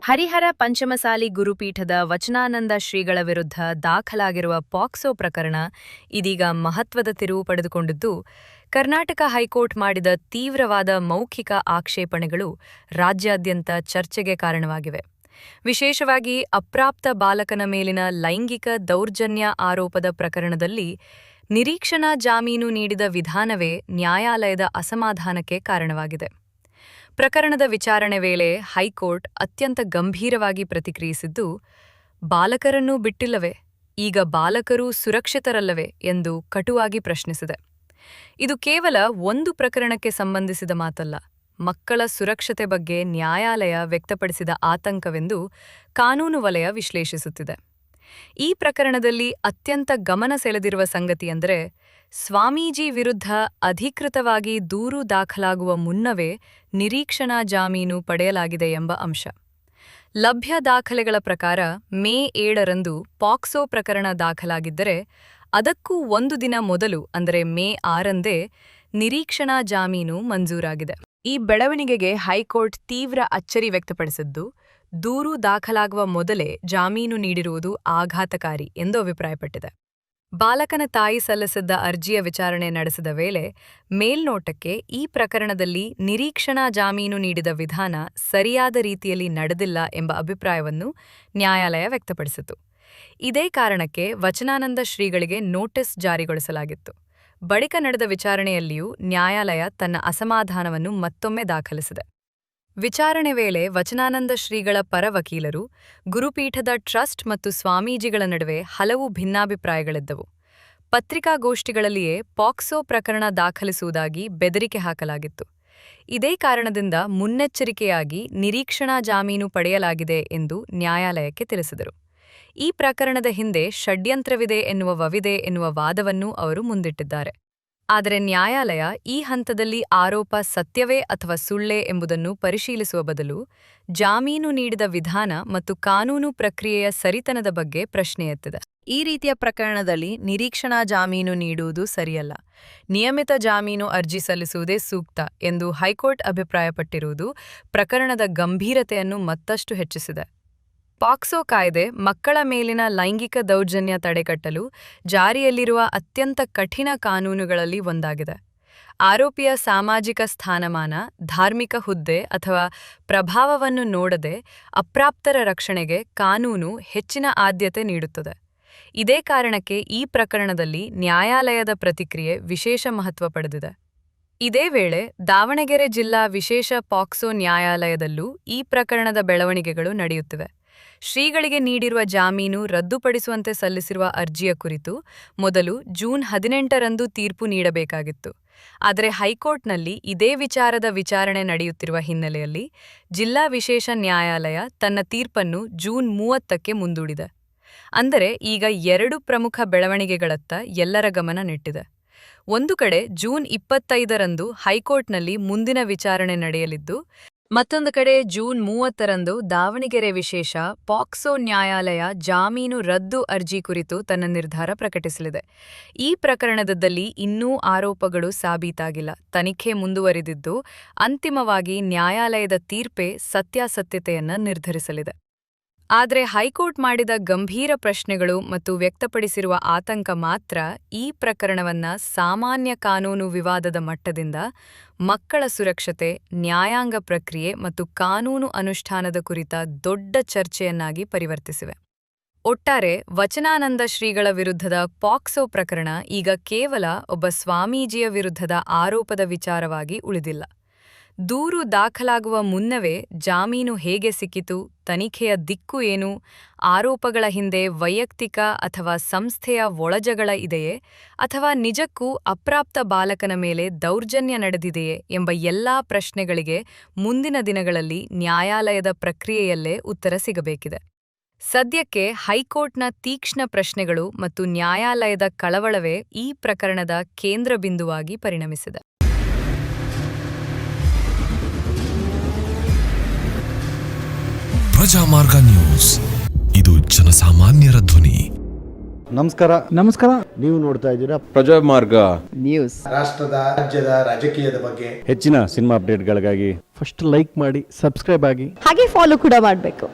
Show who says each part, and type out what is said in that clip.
Speaker 1: ಹರಿಹರ ಪಂಚಮಸಾಲಿ ಗುರುಪೀಠದ ವಚನಾನಂದ ಶ್ರೀಗಳ ವಿರುದ್ಧ ದಾಖಲಾಗಿರುವ ಪಾಕ್ಸೋ ಪ್ರಕರಣ ಇದೀಗ ಮಹತ್ವದ ತಿರುವು ಪಡೆದುಕೊಂಡಿದ್ದು, ಕರ್ನಾಟಕ ಹೈಕೋರ್ಟ್ ಮಾಡಿದ ತೀವ್ರವಾದ ಮೌಖಿಕ ಆಕ್ಷೇಪಣೆಗಳು ರಾಜ್ಯಾದ್ಯಂತ ಚರ್ಚೆಗೆ ಕಾರಣವಾಗಿವೆ. ವಿಶೇಷವಾಗಿ ಅಪ್ರಾಪ್ತ ಬಾಲಕನ ಮೇಲಿನ ಲೈಂಗಿಕ ದೌರ್ಜನ್ಯ ಆರೋಪದ ಪ್ರಕರಣದಲ್ಲಿ ನಿರೀಕ್ಷಣಾ ಜಾಮೀನು ನೀಡಿದ ವಿಧಾನವೇ ನ್ಯಾಯಾಲಯದ ಅಸಮಾಧಾನಕ್ಕೆ ಕಾರಣವಾಗಿದೆ. ಪ್ರಕರಣದ ವಿಚಾರಣೆ ವೇಳೆ ಹೈಕೋರ್ಟ್ ಅತ್ಯಂತ ಗಂಭೀರವಾಗಿ ಪ್ರತಿಕ್ರಿಯಿಸಿದ್ದು, ಬಾಲಕರನ್ನೂ ಬಿಟ್ಟಿಲ್ಲವೇ, ಈಗ ಬಾಲಕರೂ ಸುರಕ್ಷಿತರಲ್ಲವೇ ಎಂದು ಕಟುವಾಗಿ ಪ್ರಶ್ನಿಸಿದೆ. ಇದು ಕೇವಲ ಒಂದು ಪ್ರಕರಣಕ್ಕೆ ಸಂಬಂಧಿಸಿದ ಮಾತಲ್ಲ, ಮಕ್ಕಳ ಸುರಕ್ಷತೆ ಬಗ್ಗೆ ನ್ಯಾಯಾಲಯ ವ್ಯಕ್ತಪಡಿಸಿದ ಆತಂಕವೆಂದು ಕಾನೂನು ವಲಯ ವಿಶ್ಲೇಷಿಸುತ್ತಿದೆ. ಈ ಪ್ರಕರಣದಲ್ಲಿ ಅತ್ಯಂತ ಗಮನ ಸೆಳೆದಿರುವ ಸಂಗತಿಯೆಂದರೆ, ಸ್ವಾಮೀಜಿ ವಿರುದ್ಧ ಅಧಿಕೃತವಾಗಿ ದೂರು ದಾಖಲಾಗುವ ಮುನ್ನವೇ ನಿರೀಕ್ಷಣಾ ಜಾಮೀನು ಪಡೆಯಲಾಗಿದೆ ಎಂಬ ಅಂಶ. ಲಭ್ಯ ದಾಖಲೆಗಳ ಪ್ರಕಾರ ಮೇ 7ರಂದು ಪಾಕ್ಸೋ ಪ್ರಕರಣ ದಾಖಲಾಗಿದ್ದರೆ, ಅದಕ್ಕೂ ಒಂದು ದಿನ ಮೊದಲು ಅಂದರೆ ಮೇ 6ರಂದೇ ನಿರೀಕ್ಷಣಾ ಜಾಮೀನು ಮಂಜೂರಾಗಿದೆ. ಈ ಬೆಳವಣಿಗೆಗೆ ಹೈಕೋರ್ಟ್ ತೀವ್ರ ಅಚ್ಚರಿ ವ್ಯಕ್ತಪಡಿಸಿದ್ದು, ದೂರು ದಾಖಲಾಗುವ ಮೊದಲೇ ಜಾಮೀನು ನೀಡಿರುವುದು ಆಘಾತಕಾರಿ ಎಂದು ಅಭಿಪ್ರಾಯಪಟ್ಟಿದೆ. ಬಾಲಕನ ತಾಯಿ ಸಲ್ಲಿಸಿದ್ದ ಅರ್ಜಿಯ ವಿಚಾರಣೆ ನಡೆಸಿದ ವೇಳೆ ಮೇಲ್ನೋಟಕ್ಕೆ ಈ ಪ್ರಕರಣದಲ್ಲಿ ನಿರೀಕ್ಷಣಾ ಜಾಮೀನು ನೀಡಿದ ವಿಧಾನ ಸರಿಯಾದ ರೀತಿಯಲ್ಲಿ ನಡೆದಿಲ್ಲ ಎಂಬ ಅಭಿಪ್ರಾಯವನ್ನು ನ್ಯಾಯಾಲಯ ವ್ಯಕ್ತಪಡಿಸಿತು. ಇದೇ ಕಾರಣಕ್ಕೆ ವಚನಾನಂದ ಶ್ರೀಗಳಿಗೆ ನೋಟಿಸ್ ಜಾರಿಗೊಳಿಸಲಾಗಿತ್ತು. ಬಳಿಕ ನಡೆದ ವಿಚಾರಣೆಯಲ್ಲಿಯೂ ನ್ಯಾಯಾಲಯ ತನ್ನ ಅಸಮಾಧಾನವನ್ನು ಮತ್ತೊಮ್ಮೆ ದಾಖಲಿಸಿದೆ. ವಿಚಾರಣೆ ವೇಳೆ ವಚನಾನಂದ ಶ್ರೀಗಳ ಪರ ವಕೀಲರು, ಗುರುಪೀಠದ ಟ್ರಸ್ಟ್ ಮತ್ತು ಸ್ವಾಮೀಜಿಗಳ ನಡುವೆ ಹಲವು ಭಿನ್ನಾಭಿಪ್ರಾಯಗಳಿದ್ದವು. ಪತ್ರಿಕಾಗೋಷ್ಠಿಗಳಲ್ಲಿಯೇ ಪಾಕ್ಸೋ ಪ್ರಕರಣ ದಾಖಲಿಸುವುದಾಗಿ ಬೆದರಿಕೆ ಹಾಕಲಾಗಿತ್ತು. ಇದೇ ಕಾರಣದಿಂದ ಮುನ್ನೆಚ್ಚರಿಕೆಯಾಗಿ ನಿರೀಕ್ಷಣಾ ಜಾಮೀನು ಪಡೆಯಲಾಗಿದೆ ಎಂದು ನ್ಯಾಯಾಲಯಕ್ಕೆ ತಿಳಿಸಿದರು. ಈ ಪ್ರಕರಣದ ಹಿಂದೆ ಷಡ್ಯಂತ್ರವಿದೆ ಎನ್ನುವ ವಾದವನ್ನೂ ಅವರು ಮುಂದಿಟ್ಟಿದ್ದಾರೆ. ಆದರೆ ನ್ಯಾಯಾಲಯ ಈ ಹಂತದಲ್ಲಿ ಆರೋಪ ಸತ್ಯವೇ ಅಥವಾ ಸುಳ್ಳೇ ಎಂಬುದನ್ನು ಪರಿಶೀಲಿಸುವ ಬದಲು ಜಾಮೀನು ನೀಡಿದ ವಿಧಾನ ಮತ್ತು ಕಾನೂನು ಪ್ರಕ್ರಿಯೆಯ ಸರಿತನದ ಬಗ್ಗೆ ಪ್ರಶ್ನೆ ಎತ್ತಿದೆ. ಈ ರೀತಿಯ ಪ್ರಕರಣದಲ್ಲಿ ನಿರೀಕ್ಷಣಾ ಜಾಮೀನು ನೀಡುವುದು ಸರಿಯಲ್ಲ, ನಿಯಮಿತ ಜಾಮೀನು ಅರ್ಜಿ ಸಲ್ಲಿಸುವುದೇ ಸೂಕ್ತ ಎಂದು ಹೈಕೋರ್ಟ್ ಅಭಿಪ್ರಾಯಪಟ್ಟಿರುವುದು ಪ್ರಕರಣದ ಗಂಭೀರತೆಯನ್ನು ಮತ್ತಷ್ಟು ಹೆಚ್ಚಿಸಿದೆ. ಪಾಕ್ಸೋ ಕಾಯ್ದೆ ಮಕ್ಕಳ ಮೇಲಿನ ಲೈಂಗಿಕ ದೌರ್ಜನ್ಯ ತಡೆಗಟ್ಟಲು ಜಾರಿಯಲ್ಲಿರುವ ಅತ್ಯಂತ ಕಠಿಣ ಕಾನೂನುಗಳಲ್ಲಿ ಒಂದಾಗಿದೆ. ಆರೋಪಿಯ ಸಾಮಾಜಿಕ ಸ್ಥಾನಮಾನ, ಧಾರ್ಮಿಕ ಹುದ್ದೆ ಅಥವಾ ಪ್ರಭಾವವನ್ನು ನೋಡದೆ ಅಪ್ರಾಪ್ತರ ರಕ್ಷಣೆಗೆ ಕಾನೂನು ಹೆಚ್ಚಿನ ಆದ್ಯತೆ ನೀಡುತ್ತದೆ. ಇದೇ ಕಾರಣಕ್ಕೆ ಈ ಪ್ರಕರಣದಲ್ಲಿ ನ್ಯಾಯಾಲಯದ ಪ್ರತಿಕ್ರಿಯೆ ವಿಶೇಷ ಮಹತ್ವ ಪಡೆದಿದೆ. ಇದೇ ವೇಳೆ ದಾವಣಗೆರೆ ಜಿಲ್ಲಾ ವಿಶೇಷ ಪಾಕ್ಸೋ ನ್ಯಾಯಾಲಯದಲ್ಲೂ ಈ ಪ್ರಕರಣದ ಬೆಳವಣಿಗೆಗಳು ನಡೆಯುತ್ತಿವೆ. ಶ್ರೀಗಳಿಗೆ ನೀಡಿರುವ ಜಾಮೀನು ರದ್ದುಪಡಿಸುವಂತೆ ಸಲ್ಲಿಸಿರುವ ಅರ್ಜಿಯ ಕುರಿತು ಮೊದಲು ಜೂನ್ 18ರಂದು ತೀರ್ಪು ನೀಡಬೇಕಾಗಿತ್ತು. ಆದರೆ ಹೈಕೋರ್ಟ್ನಲ್ಲಿ ಇದೇ ವಿಚಾರದ ವಿಚಾರಣೆ ನಡೆಯುತ್ತಿರುವ ಹಿನ್ನೆಲೆಯಲ್ಲಿ ಜಿಲ್ಲಾ ವಿಶೇಷ ನ್ಯಾಯಾಲಯ ತನ್ನ ತೀರ್ಪನ್ನು ಜೂನ್ 30ಕ್ಕೆ ಮುಂದೂಡಿದೆ. ಅಂದರೆ ಈಗ ಎರಡು ಪ್ರಮುಖ ಬೆಳವಣಿಗೆಗಳತ್ತ ಎಲ್ಲರ ಗಮನ ನೆಟ್ಟಿದೆ. ಒಂದು ಕಡೆ ಜೂನ್ 25ರಂದು ಹೈಕೋರ್ಟ್ನಲ್ಲಿ ಮುಂದಿನ ವಿಚಾರಣೆ ನಡೆಯಲಿದ್ದು, ಮತ್ತೊಂದು ಕಡೆ ಜೂನ್ 30ರಂದು ದಾವಣಗೆರೆ ವಿಶೇಷ ಪಾಕ್ಸೋ ನ್ಯಾಯಾಲಯ ಜಾಮೀನು ರದ್ದು ಅರ್ಜಿ ಕುರಿತು ತನ್ನ ನಿರ್ಧಾರ ಪ್ರಕಟಿಸಲಿದೆ. ಈ ಪ್ರಕರಣದಲ್ಲಿ ಇನ್ನೂ ಆರೋಪಗಳು ಸಾಬೀತಾಗಿಲ್ಲ, ತನಿಖೆ ಮುಂದುವರಿದಿದ್ದು ಅಂತಿಮವಾಗಿ ನ್ಯಾಯಾಲಯದ ತೀರ್ಪೇ ಸತ್ಯಾಸತ್ಯತೆಯನ್ನು ನಿರ್ಧರಿಸಲಿದೆ. ಆದರೆ ಹೈಕೋರ್ಟ್ ಮಾಡಿದ ಗಂಭೀರ ಪ್ರಶ್ನೆಗಳು ಮತ್ತು ವ್ಯಕ್ತಪಡಿಸಿರುವ ಆತಂಕ ಮಾತ್ರ ಈ ಪ್ರಕರಣವನ್ನು ಸಾಮಾನ್ಯ ಕಾನೂನು ವಿವಾದದ ಮಟ್ಟದಿಂದ ಮಕ್ಕಳ ಸುರಕ್ಷತೆ, ನ್ಯಾಯಾಂಗ ಪ್ರಕ್ರಿಯೆ ಮತ್ತು ಕಾನೂನು ಅನುಷ್ಠಾನದ ಕುರಿತ ದೊಡ್ಡ ಚರ್ಚೆಯನ್ನಾಗಿ ಪರಿವರ್ತಿಸಿವೆ. ಒಟ್ಟಾರೆ ವಚನಾನಂದ ಶ್ರೀಗಳ ವಿರುದ್ಧದ ಪಾಕ್ಸೋ ಪ್ರಕರಣ ಈಗ ಕೇವಲ ಒಬ್ಬ ಸ್ವಾಮೀಜಿಯ ವಿರುದ್ಧದ ಆರೋಪದ ವಿಚಾರವಾಗಿ ಉಳಿದಿಲ್ಲ. ದೂರು ದಾಖಲಾಗುವ ಮುನ್ನವೇ ಜಾಮೀನು ಹೇಗೆ ಸಿಕ್ಕಿತು, ತನಿಖೆಯ ದಿಕ್ಕು ಏನು, ಆರೋಪಗಳ ಹಿಂದೆ ವೈಯಕ್ತಿಕ ಅಥವಾ ಸಂಸ್ಥೆಯ ಒಳಜಗಳ ಇದೆಯೇ ಅಥವಾ ನಿಜಕ್ಕೂ ಅಪ್ರಾಪ್ತ ಬಾಲಕನ ಮೇಲೆ ದೌರ್ಜನ್ಯ ನಡೆದಿದೆಯೇ ಎಂಬ ಎಲ್ಲಾ ಪ್ರಶ್ನೆಗಳಿಗೆ ಮುಂದಿನ ದಿನಗಳಲ್ಲಿ ನ್ಯಾಯಾಲಯದ ಪ್ರಕ್ರಿಯೆಯಲ್ಲೇ ಉತ್ತರ ಸಿಗಬೇಕಿದೆ. ಸದ್ಯಕ್ಕೆ ಹೈಕೋರ್ಟ್ನ ತೀಕ್ಷ್ಣ ಪ್ರಶ್ನೆಗಳು ಮತ್ತು ನ್ಯಾಯಾಲಯದ ಕಳವಳವೇ ಈ ಪ್ರಕರಣದ ಕೇಂದ್ರ ಬಿಂದುವಾಗಿ ಪರಿಣಮಿಸಿದೆ.
Speaker 2: ಪ್ರಜಾಮಾರ್ಗ ನ್ಯೂಸ್, ಇದು ಜನಸಾಮಾನ್ಯರ ಧ್ವನಿ. ನಮಸ್ಕಾರ.
Speaker 3: ನೀವು ನೋಡ್ತಾ ಇದ್ದೀರಾ
Speaker 4: ಪ್ರಜಾಮಾರ್ಗ
Speaker 5: ನ್ಯೂಸ್.
Speaker 6: ರಾಷ್ಟ್ರದ ರಾಜ್ಯದ ರಾಜಕೀಯದ ಬಗ್ಗೆ
Speaker 3: ಹೆಚ್ಚಿನ ಸಿನಿಮಾ ಅಪ್ಡೇಟ್ಗಳಿಗಾಗಿ
Speaker 2: ಫಸ್ಟ್ ಲೈಕ್ ಮಾಡಿ, ಸಬ್ಸ್ಕ್ರೈಬ್ ಆಗಿ.
Speaker 5: ಹಾಗೆ ಫಾಲೋ ಕೂಡ ಮಾಡಬೇಕು.